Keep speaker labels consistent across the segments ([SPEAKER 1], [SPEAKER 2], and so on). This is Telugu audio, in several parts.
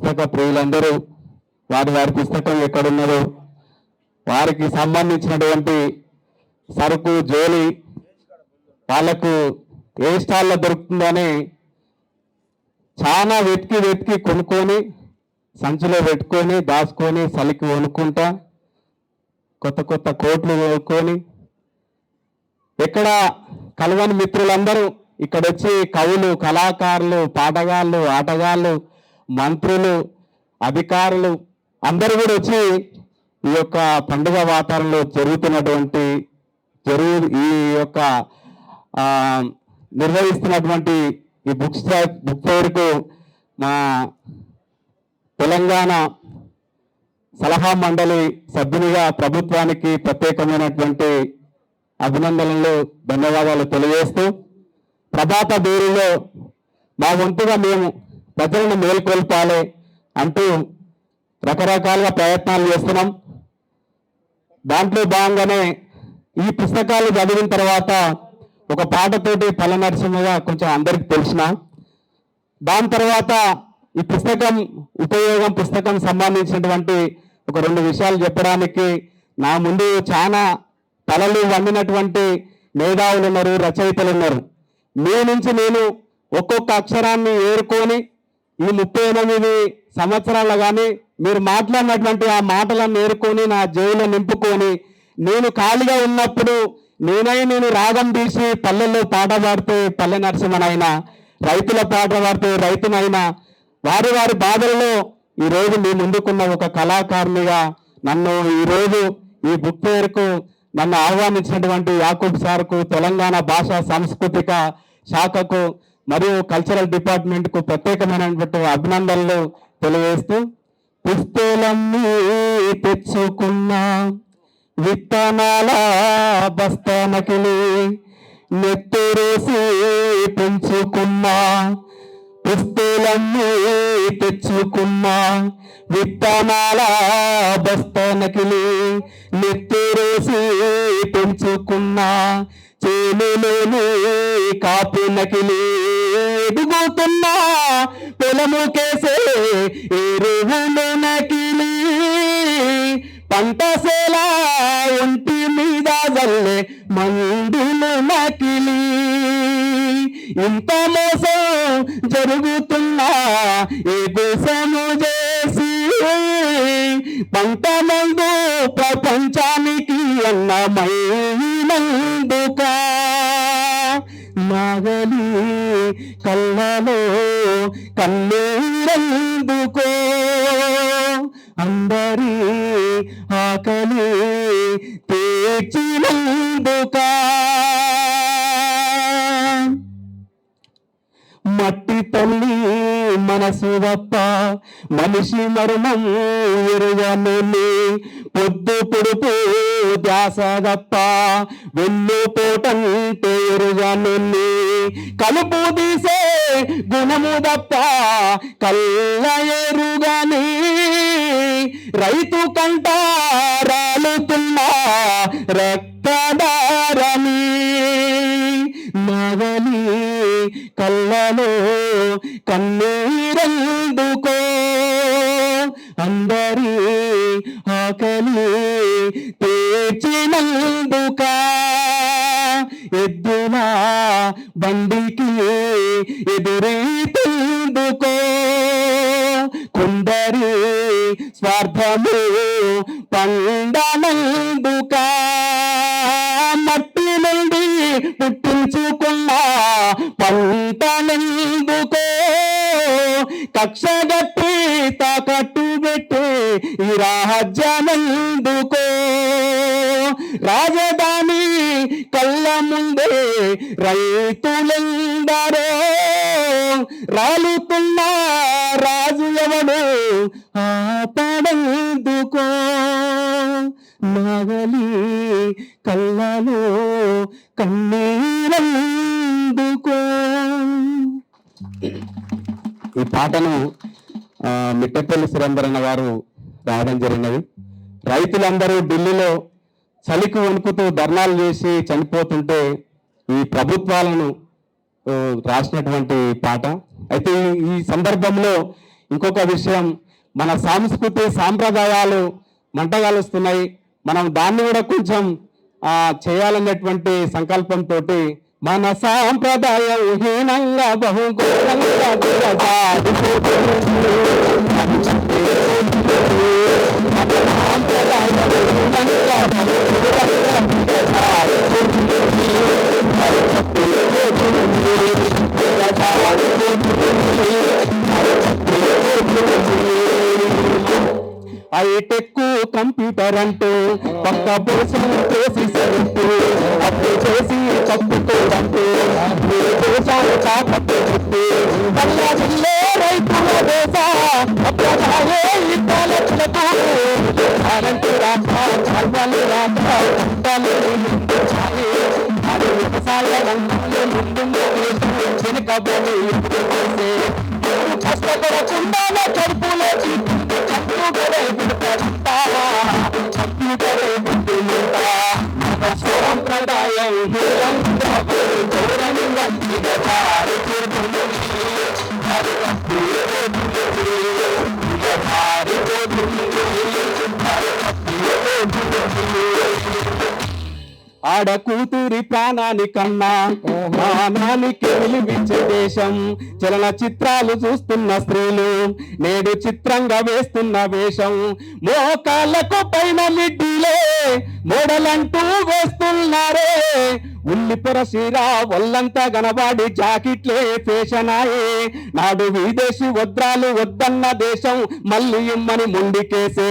[SPEAKER 1] పుస్తక ప్రియులందరూ వారి వారి పుస్తకం ఎక్కడున్నదో వారికి సంబంధించినటువంటి సరుకు జోలి వాళ్ళకు ఏ స్టాల్లో దొరుకుతుందని చాలా వెతికి కొనుక్కొని సంచిలో పెట్టుకొని దాచుకొని చలికి వణుకుంటా కొత్త కోట్లు కొనుక్కొని ఎక్కడ కలవని మిత్రులందరూ ఇక్కడ వచ్చి కవులు, కళాకారులు, పాటగాళ్ళు, ఆటగాళ్ళు, మంత్రులు, అధికారులు అందరూ కూడా వచ్చి ఈ యొక్క పండుగ వాతావరణంలో జరుగుతున్నటువంటి ఈ యొక్క నిర్వహిస్తున్నటువంటి ఈ బుక్ ఫెయిర్కు మా తెలంగాణ సలహా మండలి సభ్యునిగా ప్రభుత్వానికి ప్రత్యేకమైనటువంటి అభినందనలు, ధన్యవాదాలు తెలియజేస్తూ ప్రభాత బేరులో మా వంతుగా మేము ప్రజలను మేల్కొల్పాలి అంటూ రకరకాలుగా ప్రయత్నాలు చేస్తున్నాం. దాంట్లో భాగంగానే ఈ పుస్తకాలు చదివిన తర్వాత ఒక పాటతోటి పల్ల నరసింహగా కొంచెం అందరికి తెలిసిన, దాని తర్వాత ఈ పుస్తకం ఉపయోగం, పుస్తకం సంబంధించినటువంటి ఒక 2 విషయాలు చెప్పడానికి నా ముందు చాలా తలలు వండినటువంటి మేధావులు ఉన్నారు, రచయితలు ఉన్నారు. మీ నుంచి నేను ఒక్కొక్క అక్షరాన్ని ఏరుకొని ఈ 38 సంవత్సరాల్లో కానీ మీరు మాట్లాడినటువంటి ఆ మాటలను ఏరుకొని నా జైలు నింపుకొని నేను ఖాళీగా ఉన్నప్పుడు నేను రాగం తీసి పల్లెల్లో పాట పాడితే పల్లె నరసింహనైనా, రైతుల పాట పాడితే రైతునైనా, వారి వారి బాధల్లో ఈరోజు మీ ముందుకున్న ఒక కళాకారునిగా నన్ను ఈరోజు ఈ బుక్ ఫెయిర్కు నన్ను ఆహ్వానించినటువంటి యాకూబ్ సార్కు, తెలంగాణ భాషా సాంస్కృతిక శాఖకు మరియు కల్చరల్ డిపార్ట్మెంట్కు ప్రత్యేకమైనటువంటి అభినందనలు తెలియజేస్తూ పుస్తలన్నీ తెచ్చుకున్నా విత్తనాల బస్తానకిలి నెత్తరేసి పెంచుకున్నా పుస్తలన్నీ తెచ్చుకున్నా విత్తనాల బస్తానకిలి నెత్తరేసి పెంచుకున్నా చేనులోని కాపు నకిలి ఎదుగుతున్నా పొలముకేసే ఎరువులు నకిలి పంటసేలా ఒంటి మీద జల్లే మందులు నకిలి ఇంత మోసం జరుగుతున్నా ఎగుసము చేసి పంట మందు ప్రపంచానికి అన్నమైనందుకా నాగలి కళ్ళలో కన్నీరెందుకో అందరి ఆకలి తీర్చినందుకా మట్టి తల్లి మనసు తప్ప మనిషి మరణం ఎరుగనుని పొద్దు పొడుపు ధ్యాస తప్ప వెన్ను పోటంటే ఎరుగనుని కలుపు తీసే గుణము తప్ప కళ్ళ ఎరుగని రైతు కంట రాలుతున్న రక్తదారని నవలి కళ్ళలో కన్నీరెందుకో అందరి ఆకలి తీర్చినందుకా ఎద్దుల బండికి ఎదురీతెందుకో కొందరి స్వార్థము పండనందుకా మట్టి నుండి పుట్టించుకున్న పంటనందుకో కక్షగట్టి తాకట్టు పెట్టి ఈ రాజ్యమందుకో రాజధాని కళ్ళ ముందే రైతులందరూ రాలుతున్న రాజు ఎవడు ఆపడందుకో నాగలి కళ్ళలో కన్నీరందుకో. ఈ పాటను మిట్టపల్లి సురేంద్రన్న గారు రాయడం జరిగినది. రైతులందరూ ఢిల్లీలో చలికి వణుకుతూ ధర్నాలు చేసి చనిపోతుంటే ఈ ప్రభుత్వాలను రాసినటువంటి పాట. అయితే ఈ సందర్భంలో ఇంకొక విషయం, మన సంస్కృతి సాంప్రదాయాలు మంటగాలుస్తున్నాయి. మనం దాన్ని కూడా కొంచెం చేయాలనేటువంటి సంకల్పంతో మన సాంప్రదాయం హీనంగా బహుఘోరంగా హైటెక్ కంప్యూటర్ అంటూ పక్క బోసం చేసి సరుతూ అప్పు చేసి కప్పుకోదంటూ దేశాలు కాపట్టు చుట్టూ పల్లాజిల్లే రైతుల దేశ అప్రదాయే ఇద్దలక్షలకు కరెంటు రాక చల్వలు రాక పంటలు చాలి అది వ్యవసాయ రంగంలో ముందుండే వెనుకబడి కష్టపడకుండానే కడుపులో సాంప్రదాయం ఆడ కూతురి ప్రాణాని కన్నా ప్రాణానికి విలువించే దేశం. చలనచిత్రాలు చూస్తున్న స్త్రీలు నేడు చిత్రంగా వేస్తున్న వేషం. మోకాళ్ళకు పైన మిడ్డీలే మోడలంటూ వేస్తున్నారే. ఉల్లిపొర సీర ఒళ్ళంతా గనబాడి జాకెట్లే ఫేషనాయే. నాడు విదేశీ వద్రాలు వద్దన్న దేశం మళ్ళీ ఇమ్మని ముండికేసే.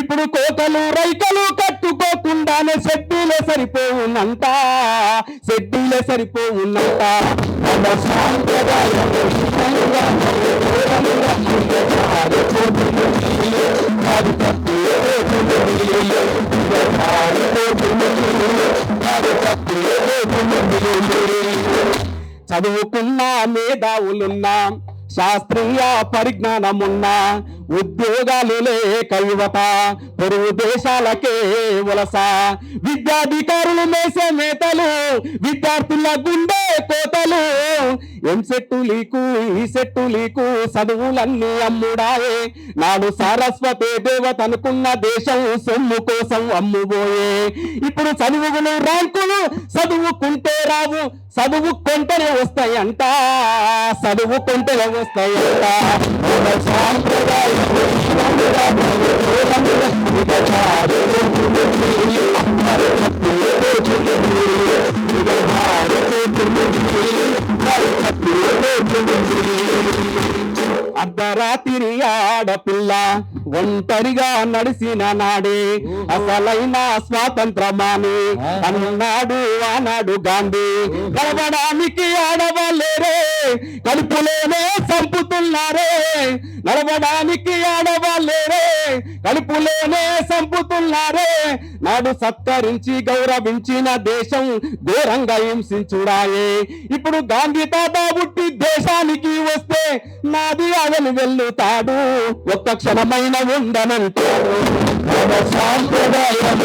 [SPEAKER 1] ఇప్పుడు కోకలు రైకలు కట్టుకోకుండానే సెట్టీలే సరిపోవునంట, సెట్టీలే సరిపోవునంట. చదువుకున్న మేధావులున్నా శాస్త్రీయ పరిజ్ఞానమున్నా ఉద్యోగాలు లేక యువత పొరుగు దేశాలకే వలస. విద్యాధికారులు మేసే మేతలు విద్యార్థుల గుండె కోతలు. ఎంసెట్టు లీకు ఈ సెట్టు లీకు చదువులన్నీ అమ్ముడాయే. నాడు సారస్వతే దేవత అనుకున్న దేశం సొమ్ము కోసం అమ్ముబోయే. ఇప్పుడు చదువులు ర్యాంకులు చదువుకుంటే రావు, చదువుకుంటేనే వస్తాయంట, చదువుకుంటేనే వస్తాయంట. సాంప్రదాయం అర్ధరాత్రి ఆడపిల్ల ఒంటరిగా నడిసిన నాడే అసలైన స్వాతంత్రమాని అన్నాడు ఆనాడు గాంధీ. గడవడానికి ఆడవాళ్ళేరే కలుపులోనే చంపుతున్నారే. నడవడానికి ఆడవాళ్ళేరే కలుపులోనే చంపుతున్నారే. నాడు సత్కరించి గౌరవించిన దేశం ఘోరంగా హింసించుడాయే. ఇప్పుడు గాంధీ తాత పుట్టి దేశానికి వస్తే నాది అదలు వెళ్తాడు, ఒక్క క్షణమైన ఉండనంటాడు. సాంప్రదాయం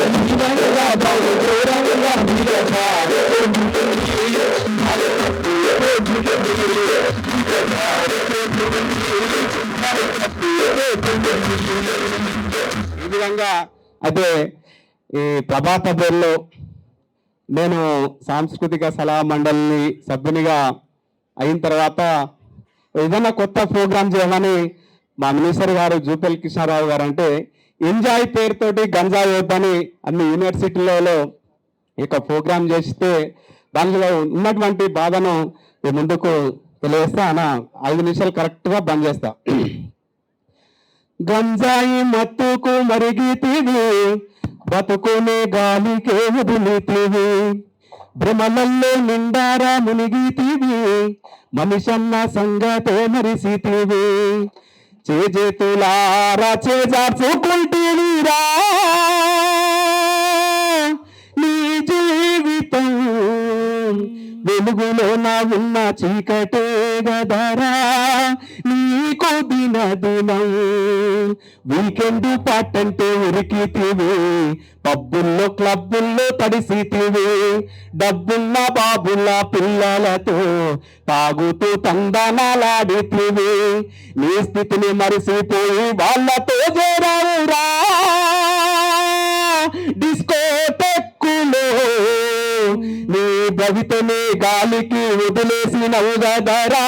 [SPEAKER 1] ఈ విధంగా అదే ఈ ప్రభాత పేరులో నేను సాంస్కృతిక సలహా మండలిని సభ్యునిగా అయిన తర్వాత ఏదైనా కొత్త ప్రోగ్రామ్ చేయమని మా మినిస్టర్ గారు జూపల్లి కృష్ణారావు గారు అంటే ఎంజాయ్ పేరుతోటి గంజాయి వద్దని అన్ని యూనివర్సిటీలలో ఇక ప్రోగ్రామ్ చేస్తే దానిలో ఉన్నటువంటి బాధను ముందుకు తెలియజేస్తా. అన్న 5 నిమిషాలు కరెక్ట్గా బంద్ చేస్తా. గంజాయి మత్తుకు మరిగితివి, బతుకునే గాలికే వదిలితివి, భ్రమలలో నిండారా మునిగితివి, మనిషన్న సంగతే మరిసితివి, చేతులారా చేజార్చుకుంటివిరా నీ జీవితం వెలుగులో నా ఉన్న చీకటే గదరా నీకు దినదినం వీకెండ్ పాటంటే ఉరికితివి పబ్బుల్లో క్లబ్బుల్లో తడిసితివి డబ్బున్న బాబుల పిల్లలతో తాగుతూ తందనాలాడితివి నీ స్థితిని మరిసిపోయి వాళ్ళతో చేరావురా డిస్కోటెక్కులో నీ భవితని గాలికి వదిలేసినవు గదరా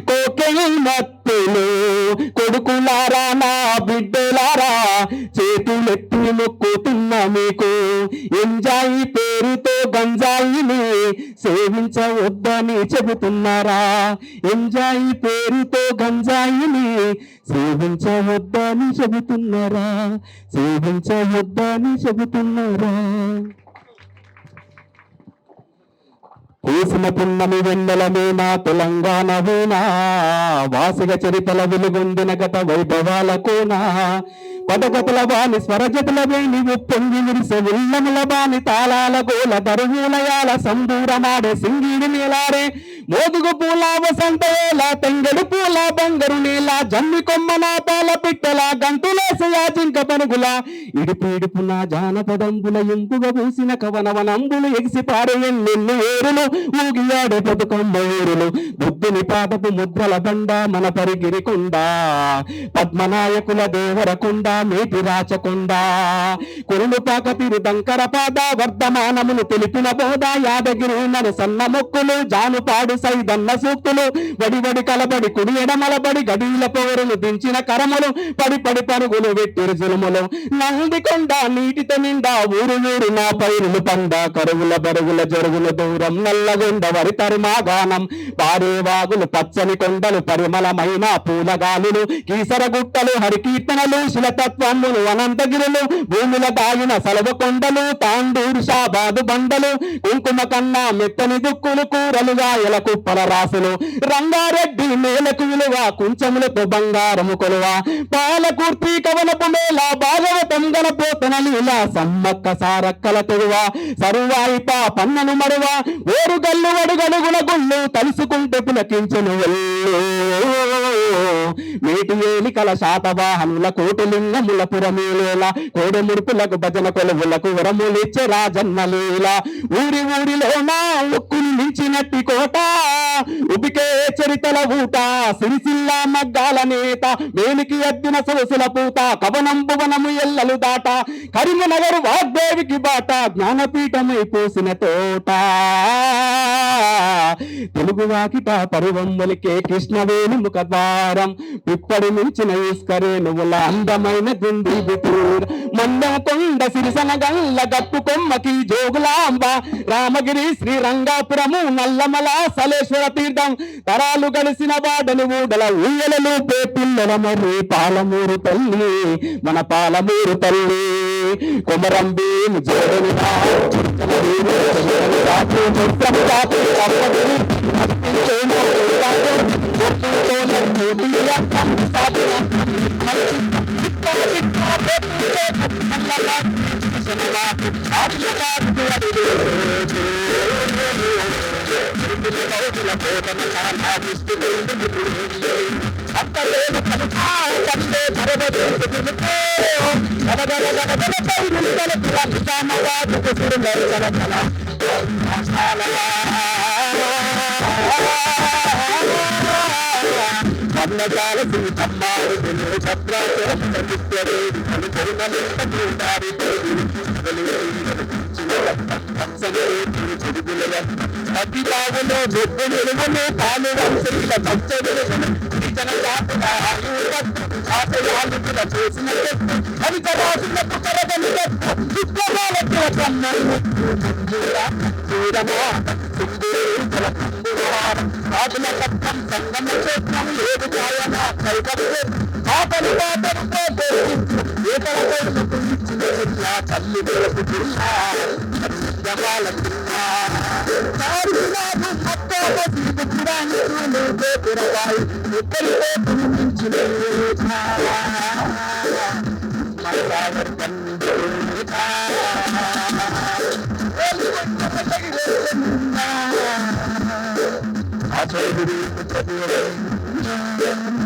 [SPEAKER 1] కోకెయిన్ మత్తులు కొడుకులారా నా బిడ్డలారా చేతులెత్తి మొక్కుతున్నా మీకు ఎంజాయి పేరుతో గంజాయిని సేవించవద్దని చెబుతున్నారా ఎంజాయి పేరుతో గంజాయిని సేవించవద్దని చెబుతున్నారా సేవించవద్దని చెబుతున్నారా పూసిన పున్నమి వెన్నెలమేనా తెలంగాణవేనా వాసిగ చరితల వెలుగొందిన గత వైభవాలకోనా పదగతుల బాని స్వరజతుల వేణి ఉప్పొంగి విరిసె ఉల్లముల బాని తాళాల గోల దరువులయాల సంబూరమాడే సింగిడి నీలారే మోదుగు పూల వసంత వేళ తెంగడు పూల బంగరు నీల జమ్మి కొమ్మన పాల పిట్టల గంతులేసయా జింక పనుగుల ఇడుపు నా జానపదంబుల ఎంపుగా పూసిన కవనవనంబులు ఎగిసి పారే ఎన్నెన్ని ఏరులు ఊగియాడే బతుకమ్మ ఊరులు బుద్ధుని పాదపు ముద్రల బండ మన పరిగిరికొండ పద్మనాయకుల దేవరకొండ మేటి రాచకొండ కొరుడు పాక తిరు దంకర పాద వర్ధమానములు తెలిపిన బోధ యాదగిరి నరు సన్న మొక్కులు జానుపాడు సైదన్న సూక్తులు వడి కలబడి కుడి ఎడమలబడి గడిల పౌరులు దించిన కరములు పడి పరుగులు వెట్టిరు జులుములు నందికొండ నీటితో నిండా ఊరు నా పైరులు పండ కరువుల బరుగుల జరుగుల దూరం నల్లగొండ వరి తరుమాగానం పారే వాగులు పచ్చని కొండలు పరిమళమైన పూలగాలులు కీసర గుట్టలు హరికీర్తనలు శిలతత్వములు అనంతగిరులు భూముల దాగిన సలవ కొండలు తాండూరు షాబాదు బండలు కుంకుమ కన్నా మెత్తని దుక్కులు కూరలుగా ఎల కుప్పల రాసులు రంగారెడ్డి నేలకు విలువ కుంచములతో బంగారము కొలువ పాలకూర్తి కవలపు మేళ భాగవతం గణపోతన లీల సమ్మక్క సారక్కల తెరువ సరువాయిప పన్నను మరువ ఓరుగల్లు అడుగడుగుల గుళ్ళు తలుసుకుంటే పులకించెను మేటి ఏలికల శాతవాహనుల కోటిలింగముల పురమేలేల కోడి ముడుపులకు భజన కొలువులకు వరములిచ్చే రాజన్న లీల ఊరిలో నా ఉక్కుని మించినట్టి కోట ఉబికే చరితల ఊట సిరిసిల్ల మగ్గాల నేత వేలికి ఎద్దిన సొలసుల పూత కవనం భువనము ఎల్లలు దాట కరీంనగర్ వాగ్దేవికి బాట జ్ఞానపీఠమై పోసిన తోట తెలుగు వాకిట పరువమ్మలికే కృష్ణవేణి ముఖ ద్వారం ఇప్పటి మించిన ఈస్కరేణువుల అందమైన దుండి బిటూర్ మందం కొండ సిరిసన గల్ల గట్టు కొమ్మకి జోగులాంబ రామగిరి శ్రీరంగాపురము నల్లమల సలేశ్వర తీర్థం తరాలు గడిసిన వాడని ఊడల ఊయలలు పిల్లల మర్రి పాలమూరు తల్లి మన పాలమూరు తల్లి కొమరం భీం జోడని అన్నదాల సీతమ్మారు అతి బాగులో బొద్దు నిలువను పాలు వంశీల పచ్చడులు ఆశయాలుల చేసిన అది కరాసులకు కరగని విప్లవాలకు చూడమా రాజుల పట్టం సంగమ క్షేత్రం ఏడు ఛాయన కైకట్టు ఆ పరిపాలనతో తల్లి వెలుగుతున్నా
[SPEAKER 2] చౌదరి ప్రతి ఒక్కరు